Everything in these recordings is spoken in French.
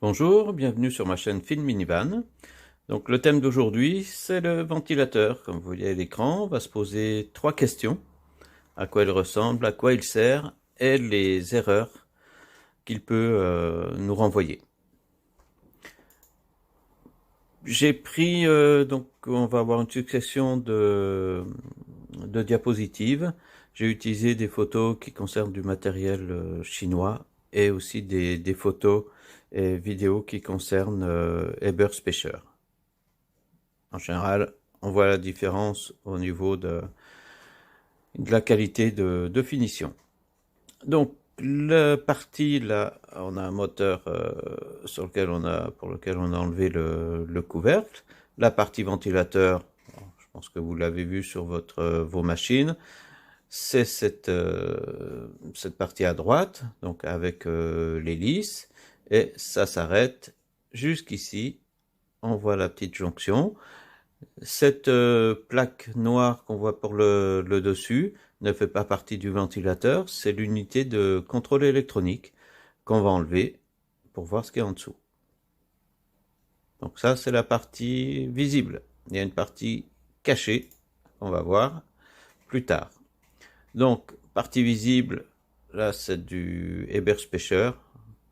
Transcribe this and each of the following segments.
Bonjour, bienvenue sur ma chaîne Film Minivan. Donc le thème d'aujourd'hui, c'est le ventilateur. Comme vous voyez à l'écran, on va se poser 3 questions. À quoi il ressemble, à quoi il sert et les erreurs qu'il peut nous renvoyer. J'ai pris, donc on va avoir une succession de diapositives. J'ai utilisé des photos qui concernent du matériel chinois et aussi des photos et vidéos qui concernent Eberspacher. En général, on voit la différence au niveau de la qualité de finition. Donc, la partie là, on a un moteur pour lequel on a enlevé le couvercle. La partie ventilateur, je pense que vous l'avez vu sur vos machines, c'est cette partie à droite, donc avec l'hélice, et ça s'arrête jusqu'ici. On voit la petite jonction. Cette plaque noire qu'on voit pour le dessus ne fait pas partie du ventilateur, c'est l'unité de contrôle électronique qu'on va enlever pour voir ce qu'il y a en dessous. Donc ça, c'est la partie visible. Il y a une partie cachée qu'on va voir plus tard. Donc, partie visible, là c'est du Eberspacher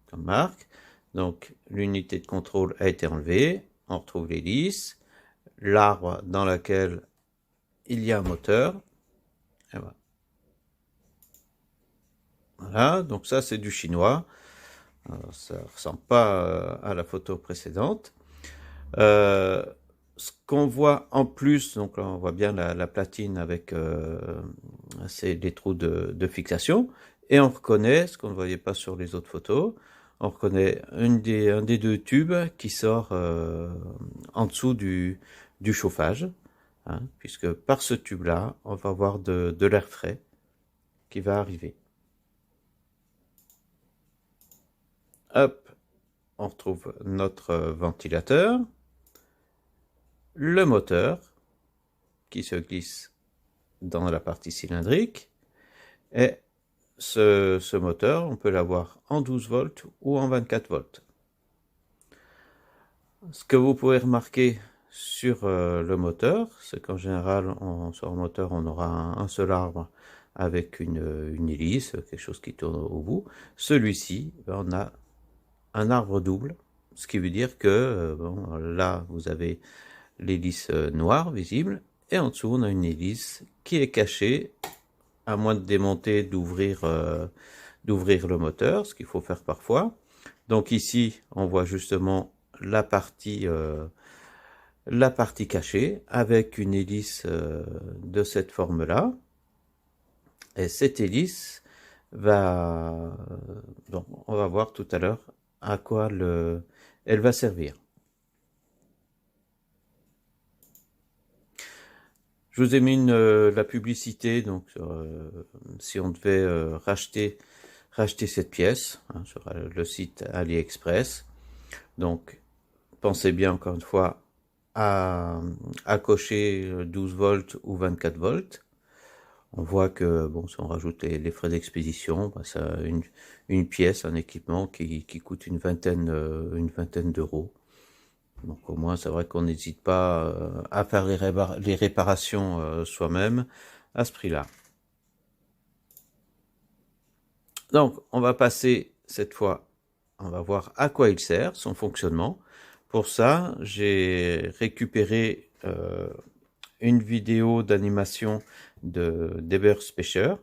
comme marque. Donc l'unité de contrôle a été enlevée, on retrouve l'hélice, l'arbre dans lequel il y a un moteur. Et voilà. Voilà, donc ça c'est du chinois. Alors, ça ne ressemble pas à la photo précédente. Ce qu'on voit en plus, donc là on voit bien la platine avec des trous de fixation, et on reconnaît, ce qu'on ne voyait pas sur les autres photos, on reconnaît un des deux tubes qui sort en dessous du chauffage, hein, puisque par ce tube-là, on va avoir de l'air frais qui va arriver. Hop, on retrouve notre ventilateur, le moteur qui se glisse dans la partie cylindrique, et ce moteur, on peut l'avoir en 12 volts ou en 24 volts. Ce que vous pouvez remarquer sur le moteur, c'est qu'en général, sur un moteur, on aura un seul arbre avec une hélice, quelque chose qui tourne au bout. Celui-ci, on a un arbre double, ce qui veut dire que bon, là, vous avez l'hélice noire visible, et en dessous, on a une hélice qui est cachée, à moins de démonter, d'ouvrir le moteur, ce qu'il faut faire parfois. Donc ici, on voit justement la partie cachée avec une hélice de cette forme-là. Et cette hélice va, bon, on va voir tout à l'heure à quoi elle va servir. Je vous ai mis la publicité, donc si on devait racheter cette pièce hein, sur le site AliExpress. Donc pensez bien encore une fois à cocher 12 volts ou 24 volts. On voit que bon, si on rajoute les frais d'expédition, bah, ça une pièce, un équipement qui coûte une vingtaine d'euros. Donc au moins c'est vrai qu'on n'hésite pas à faire les réparations soi-même à ce prix-là. Donc on va passer cette fois, on va voir à quoi il sert, son fonctionnement. Pour ça, j'ai récupéré une vidéo d'animation d'Eberspacher,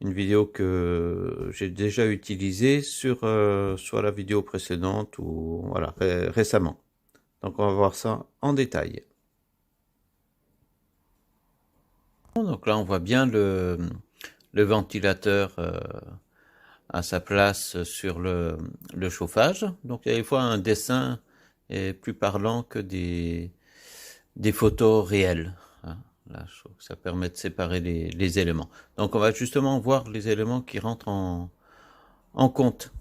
une vidéo que j'ai déjà utilisée sur soit la vidéo précédente ou voilà récemment. Donc on va voir ça en détail. Donc là on voit bien le ventilateur à sa place sur le chauffage. Donc il y a des fois un dessin est plus parlant que des photos réelles. Hein. Là, je trouve que ça permet de séparer les éléments. Donc on va justement voir les éléments qui rentrent en compte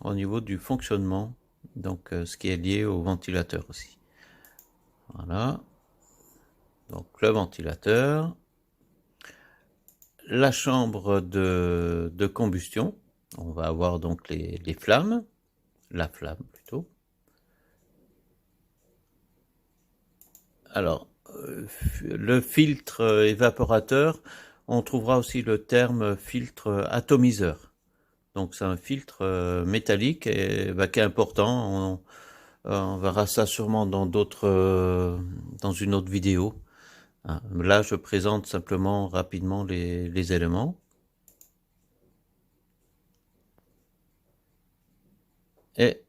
au niveau du fonctionnement, donc ce qui est lié au ventilateur aussi. Voilà. Donc le ventilateur, la chambre de combustion, on va avoir donc les flammes, la flamme plutôt, Alors, le filtre évaporateur, on trouvera aussi le terme filtre atomiseur. Donc c'est un filtre métallique et qui est important. On verra ça sûrement dans dans une autre vidéo. Là, je présente simplement rapidement les éléments. Et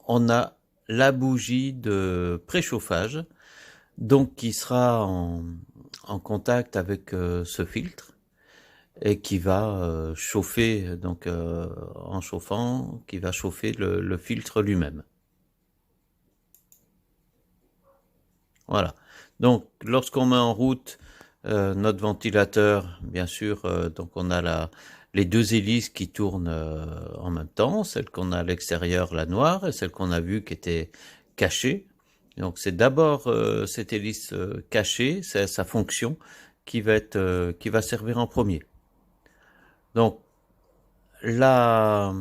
on a la bougie de préchauffage, donc qui sera en contact avec ce filtre et qui va chauffer, donc en chauffant, qui va chauffer le filtre lui-même. Voilà. Donc, lorsqu'on met en route notre ventilateur, bien sûr, donc on a les deux hélices qui tournent en même temps, celle qu'on a à l'extérieur, la noire, et celle qu'on a vue qui était cachée. Donc, c'est d'abord cette hélice cachée, c'est sa fonction qui va servir en premier. Donc, là,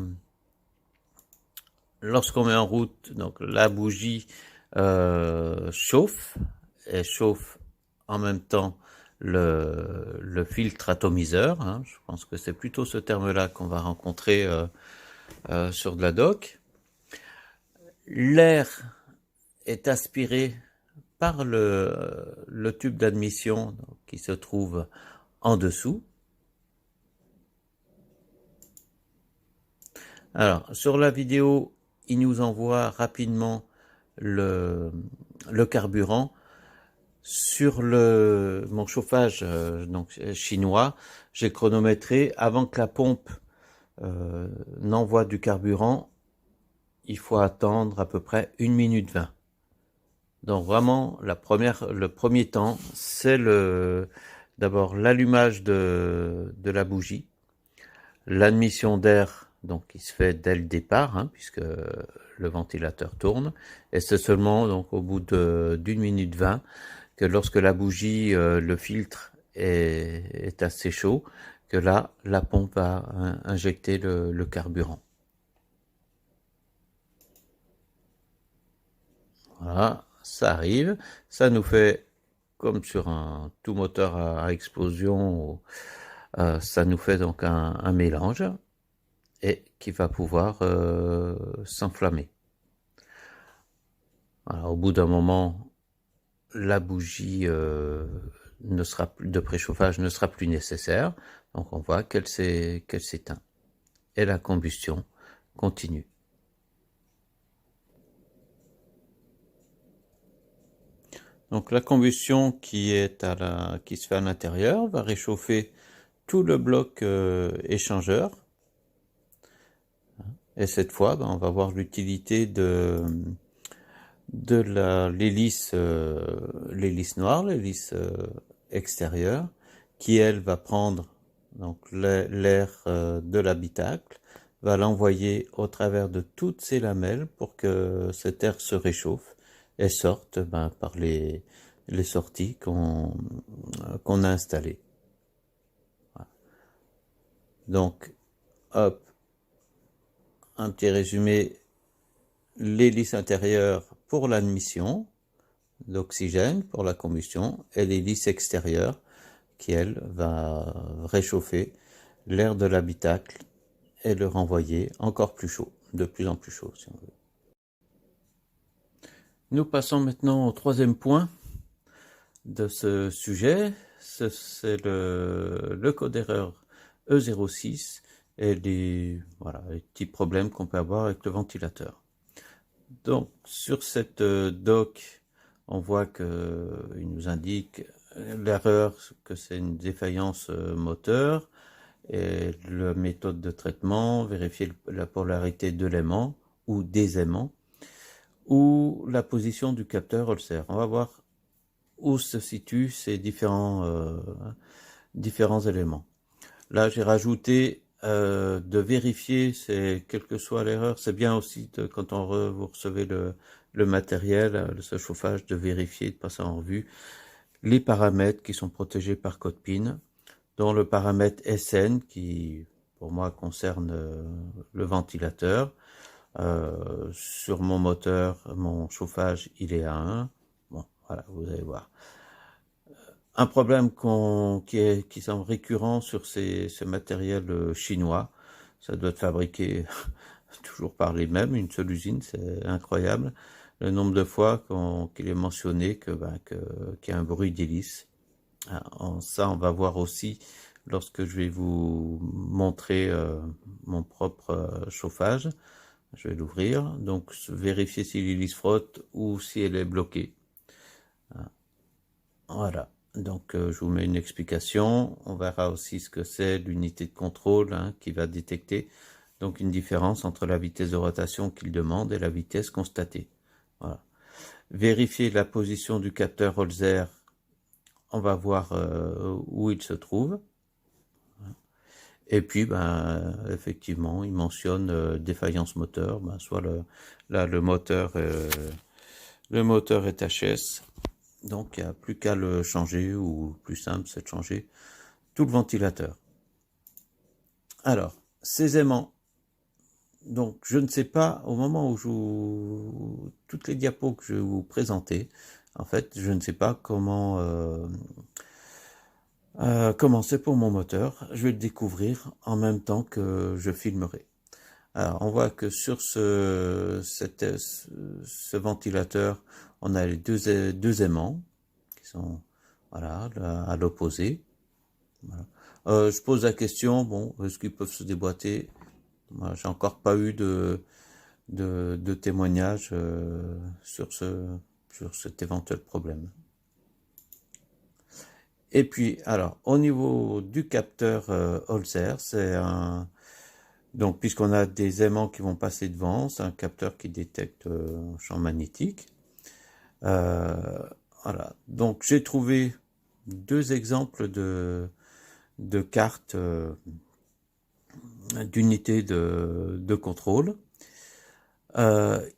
lorsqu'on met en route, donc la bougie chauffe, et chauffe en même temps le filtre atomiseur. Hein. Je pense que c'est plutôt ce terme-là qu'on va rencontrer sur de la doc. L'air est aspiré par le tube d'admission qui se trouve en dessous. Alors, sur la vidéo, il nous envoie rapidement le carburant. Sur mon chauffage donc chinois, j'ai chronométré avant que la pompe n'envoie du carburant, il faut attendre à peu près 1 minute 20. Donc vraiment, le premier temps, c'est d'abord l'allumage de la bougie, l'admission d'air, donc qui se fait dès le départ, hein, puisque le ventilateur tourne, et c'est seulement donc au bout d'1 minute 20 que lorsque la bougie, le filtre est assez chaud, que là, la pompe va injecter le carburant. Voilà, ça arrive. Ça nous fait, comme sur un tout moteur à explosion, ça nous fait donc un mélange et qui va pouvoir s'enflammer. Voilà, au bout d'un moment, la bougie de préchauffage ne sera plus nécessaire. Donc on voit qu'elle s'éteint. Et la combustion continue. Donc la combustion qui se fait à l'intérieur va réchauffer tout le bloc échangeur. Et cette fois, on va voir l'utilité de l'hélice noire, l'hélice extérieure, qui elle va prendre donc l'air de l'habitacle, va l'envoyer au travers de toutes ces lamelles pour que cet air se réchauffe et sorte par les sorties qu'on a installées. Voilà. Donc, hop, un petit résumé, l'hélice intérieure pour l'admission d'oxygène, pour la combustion, et l'hélice extérieure qui, elle, va réchauffer l'air de l'habitacle et le renvoyer encore plus chaud, de plus en plus chaud, si on veut. Nous passons maintenant au troisième point de ce sujet. C'est le code erreur E06 et les petits problèmes qu'on peut avoir avec le ventilateur. Donc, sur cette doc, on voit qu'il nous indique l'erreur, que c'est une défaillance moteur, et la méthode de traitement, vérifier la polarité de l'aimant ou des aimants, ou la position du capteur Holzer. On va voir où se situent ces différents éléments. Là, j'ai rajouté de vérifier, quelle que soit l'erreur, c'est bien aussi quand vous recevez le matériel, ce chauffage, de vérifier, de passer en revue les paramètres qui sont protégés par code PIN, dont le paramètre SN qui, pour moi, concerne le ventilateur. Sur mon moteur, mon chauffage, il est à 1. Bon, Voilà, vous allez voir. Un problème qui semble récurrent sur ce matériel chinois, ça doit être fabriqué toujours par les mêmes, une seule usine, c'est incroyable. Le nombre de fois qu'il est mentionné qu'il y a un bruit d'hélice. Ça, on va voir aussi lorsque je vais vous montrer mon propre chauffage. Je vais l'ouvrir, donc vérifier si l'hélice frotte ou si elle est bloquée. Voilà, donc je vous mets une explication. On verra aussi ce que c'est l'unité de contrôle qui va détecter donc une différence entre la vitesse de rotation qu'il demande et la vitesse constatée. Voilà. Vérifier la position du capteur Holzer, on va voir où il se trouve. Et puis, effectivement, il mentionne défaillance moteur. Soit là, le moteur est HS, donc il n'y a plus qu'à le changer, ou plus simple, c'est de changer tout le ventilateur. Alors, ces aimants. Donc, je ne sais pas, au moment où toutes les diapos que je vais vous présenter, en fait, je ne sais pas comment c'est pour mon moteur. Je vais le découvrir en même temps que je filmerai. Alors, on voit que sur ce ventilateur, on a les deux aimants qui sont voilà, à l'opposé. Voilà. Je pose la question, bon, est-ce qu'ils peuvent se déboîter? Moi, j'ai encore pas eu de témoignage sur cet éventuel problème. Et puis, alors, au niveau du capteur Holzer, donc, puisqu'on a des aimants qui vont passer devant, c'est un capteur qui détecte un champ magnétique. Voilà. Donc, j'ai trouvé deux exemples de cartes d'unités de contrôle.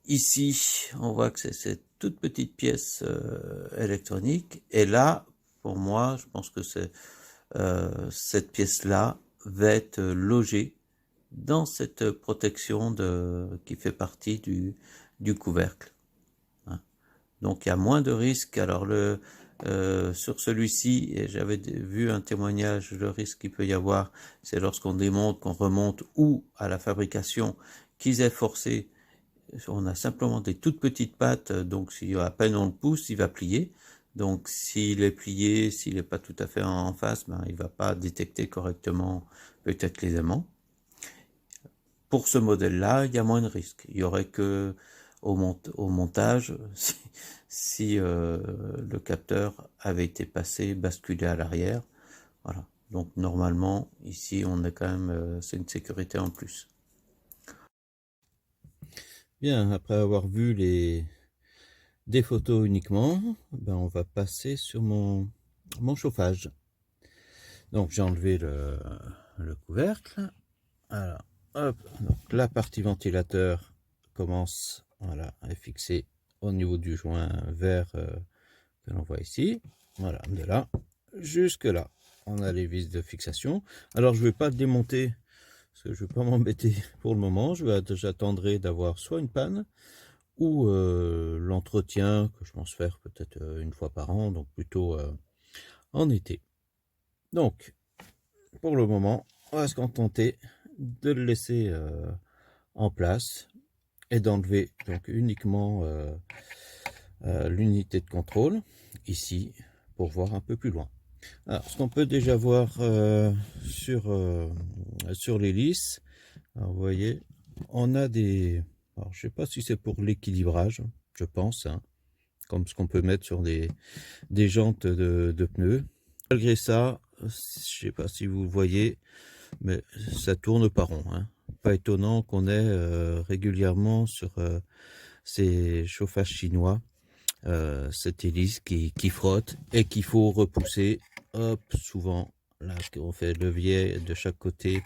Ici, on voit que c'est cette toute petite pièce électronique. Et là, pour moi, je pense que cette pièce-là va être logée dans cette protection qui fait partie du couvercle. Donc il y a moins de risques. Alors sur celui-ci, j'avais vu un témoignage, le risque qu'il peut y avoir, c'est lorsqu'on démonte, qu'on remonte ou à la fabrication, qu'ils aient forcé. On a simplement des toutes petites pattes, donc si à peine on le pousse, il va plier. Donc s'il est plié, s'il n'est pas tout à fait en face, il ne va pas détecter correctement peut-être les aimants. Pour ce modèle-là, il y a moins de risques. Il y aurait que au montage, si le capteur avait été basculé à l'arrière. Voilà. Donc normalement, ici, on est quand même, c'est une sécurité en plus. Bien, après avoir vu des photos uniquement, on va passer sur mon chauffage. Donc j'ai enlevé le couvercle. Alors, hop, donc la partie ventilateur commence, voilà, à être fixée au niveau du joint vert que l'on voit ici. Voilà, de là jusque là, on a les vis de fixation. Alors je ne vais pas le démonter parce que je ne vais pas m'embêter pour le moment. J'attendrai d'avoir soit une panne ou l'entretien que je pense faire peut-être une fois par an, donc plutôt en été. Donc, pour le moment, on va se contenter de le laisser en place et d'enlever donc uniquement l'unité de contrôle ici pour voir un peu plus loin. Alors, ce qu'on peut déjà voir sur l'hélice, vous voyez, on a alors, je sais pas si c'est pour l'équilibrage, je pense, comme ce qu'on peut mettre sur des jantes de pneus. Malgré ça, je sais pas si vous le voyez, mais ça tourne pas rond. Pas étonnant qu'on ait régulièrement sur ces chauffages chinois cette hélice qui frotte et qu'il faut repousser. Hop, souvent là on fait levier de chaque côté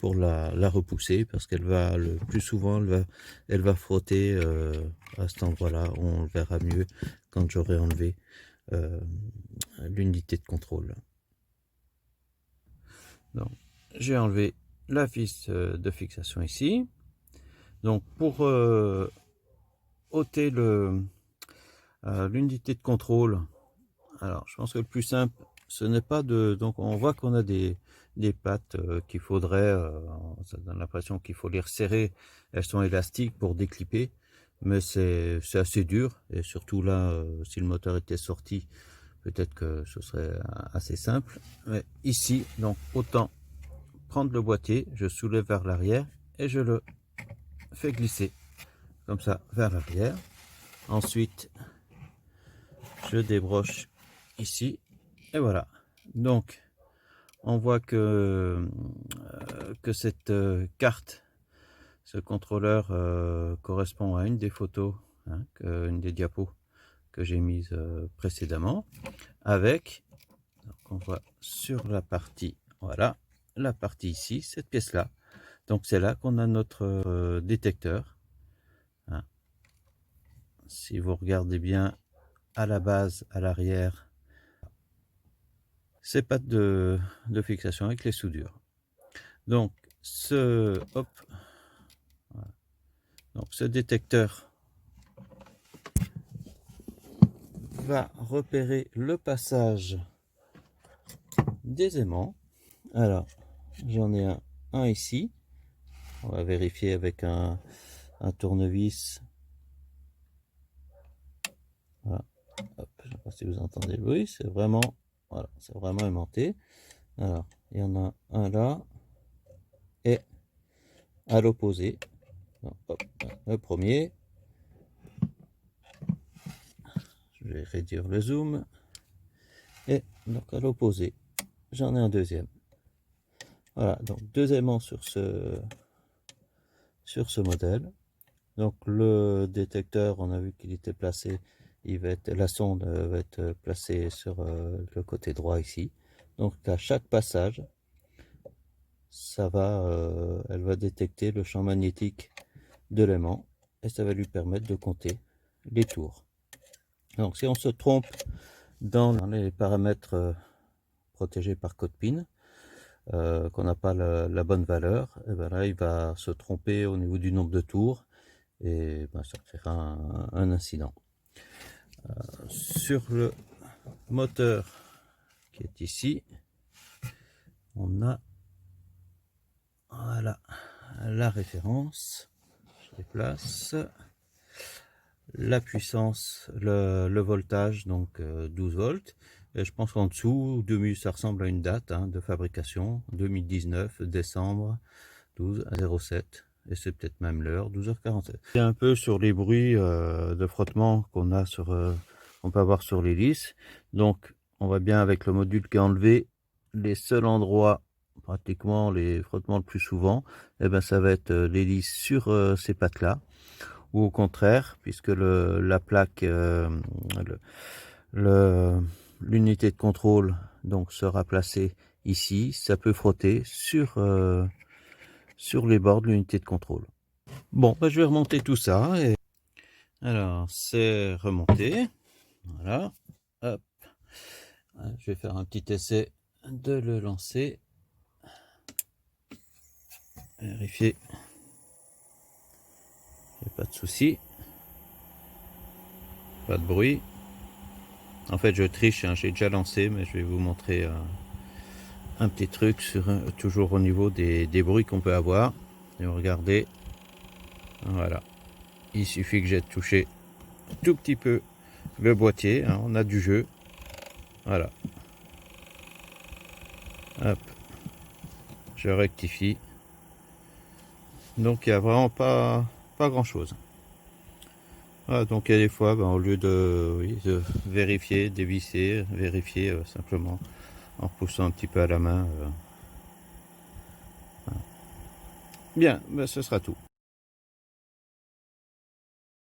pour la repousser parce qu'elle va le plus souvent elle va frotter à cet endroit-là. On le verra mieux quand j'aurai enlevé l'unité de contrôle. Donc, j'ai enlevé la vis de fixation ici. Donc pour ôter L'unité de contrôle, alors je pense que le plus simple, ce n'est pas de... Donc on voit qu'on a des pattes qu'il faudrait, ça donne l'impression qu'il faut les resserrer, elles sont élastiques pour déclipper, mais c'est assez dur, et surtout là, si le moteur était sorti, peut-être que ce serait assez simple. Mais ici, donc autant prendre le boîtier, je soulève vers l'arrière, et je le fais glisser, comme ça, vers l'arrière. Ensuite, je débroche ici, et voilà. Donc, on voit que cette carte, ce contrôleur correspond à une des photos, hein, une des diapos que j'ai mise précédemment, avec, donc on voit sur la partie, voilà, la partie ici, cette pièce-là. Donc c'est là qu'on a notre détecteur. Hein. Si vous regardez bien à la base, à l'arrière, ces pattes de fixation avec les soudures. Donc hop, voilà. Donc ce détecteur va repérer le passage des aimants. Alors j'en ai un ici. On va vérifier avec un tournevis. Voilà. Hop, je ne sais pas si vous entendez le bruit, c'est vraiment, voilà, c'est vraiment aimanté. Alors, il y en a un là et à l'opposé. Le premier. Je vais réduire le zoom. Et donc à l'opposé, j'en ai un deuxième. Voilà, donc deux aimants sur ce modèle. Donc le détecteur, on a vu qu'il était placé, la sonde va être placée sur le côté droit ici. Donc à chaque passage, elle va détecter le champ magnétique de l'aimant et ça va lui permettre de compter les tours. Donc si on se trompe dans les paramètres protégés par code PIN, qu'on n'a pas la bonne valeur, et ben là il va se tromper au niveau du nombre de tours et ben, ça créera un incident. Sur le moteur qui est ici, on a, voilà, la référence. Je déplace la puissance, le voltage, donc 12 volts. Et je pense qu'en dessous, 2000, ça ressemble à une date de fabrication, 2019, décembre 12 à 07. Et c'est peut-être même l'heure, 12h47. C'est un peu sur les bruits de frottement qu'on a on peut avoir sur l'hélice. Donc, on voit bien avec le module qui est enlevé, les seuls endroits, pratiquement les frottements le plus souvent, et ben ça va être l'hélice sur ces pattes-là, ou au contraire, puisque la plaque, l'unité de contrôle donc sera placée ici, ça peut frotter sur les bords de l'unité de contrôle. Bon, ben, je vais remonter tout ça. Alors, c'est remonté. Voilà. Hop. Je vais faire un petit essai de le lancer. Vérifier. Il n'y a pas de souci. Pas de bruit. En fait, je triche, j'ai déjà lancé, mais je vais vous montrer un petit truc toujours au niveau des bruits qu'on peut avoir. Et regardez. Voilà. Il suffit que j'ai touché tout petit peu le boîtier, on a du jeu. Voilà. Hop. Je rectifie. Donc il n'y a vraiment pas grand chose. Voilà, donc il y a des fois, au lieu de vérifier, dévisser, vérifier simplement en repoussant un petit peu à la main. Voilà. Bien, ce sera tout.